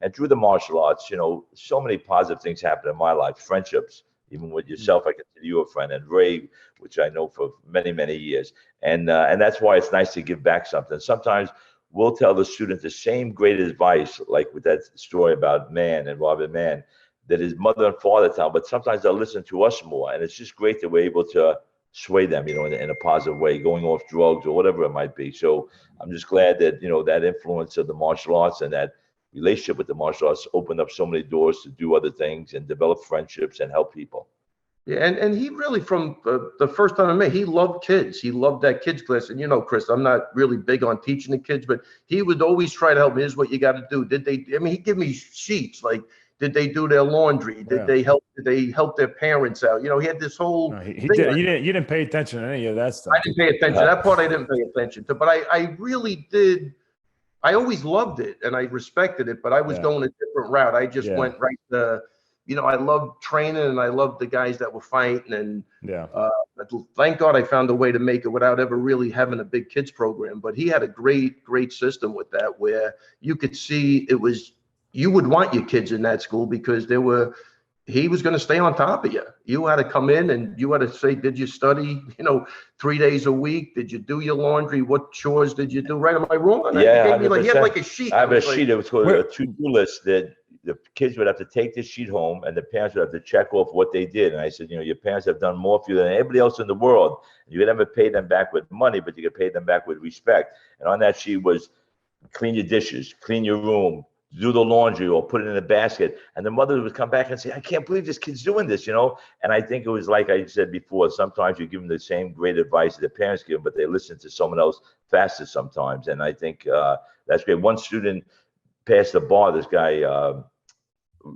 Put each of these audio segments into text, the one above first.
And through the martial arts, so many positive things happen in my life, friendships, even with yourself. I consider you a friend, and Ray, which I know for many, many years. And that's why it's nice to give back something. Sometimes we'll tell the student the same great advice, like with that story about Mann and Robert Mann, that his mother and father tell, but sometimes they'll listen to us more. And it's just great that we're able to sway them, in a positive way, going off drugs or whatever it might be. So I'm just glad that, that influence of the martial arts and that relationship with the martial arts opened up so many doors to do other things and develop friendships and help people. Yeah, and he really, from the first time I met, he loved kids. He loved that kids class. And Chris, I'm not really big on teaching the kids, but he would always try to help me. Here's what you got to do. He'd give me sheets like, did they do their laundry? Did they help their parents out? He had this whole he did. You didn't pay attention to any of that stuff. I didn't pay attention. That part I didn't pay attention to, but I really did. I always loved it and I respected it, but I was going a different route. I just went right to, I loved training and I loved the guys that were fighting. And thank God I found a way to make it without ever really having a big kids program. But he had a great, great system with that, where you could see you would want your kids in that school because he was going to stay on top of you. You had to come in and you had to say, did you study, 3 days a week? Did you do your laundry? What chores did you do? Right? Am I wrong on that? Yeah, he had like a sheet. I have a sheet. It was called a to-do list that the kids would have to take this sheet home and the parents would have to check off what they did. And I said, your parents have done more for you than anybody else in the world. You could never pay them back with money, but you could pay them back with respect. And on that sheet was clean your dishes, clean your room, do the laundry or put it in a basket. And the mother would come back and say, I can't believe this kid's doing this, And I think it was like I said before, sometimes you give them the same great advice that the parents give them, but they listen to someone else faster sometimes. And I think that's great. One student passed the bar, this guy,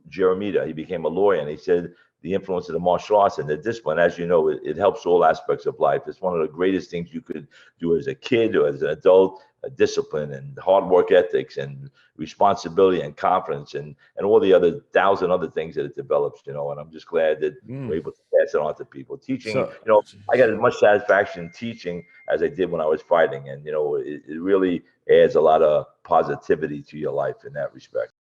Jeremita, he became a lawyer, and he said the influence of the martial arts and the discipline, as you know, it helps all aspects of life. It's one of the greatest things you could do as a kid or as an adult, discipline and hard work ethics and responsibility and confidence and all the other 1,000 other things that it develops, and I'm just glad that we're able to pass it on to people. Teaching, I got as much satisfaction in teaching as I did when I was fighting, and it really adds a lot of positivity to your life in that respect.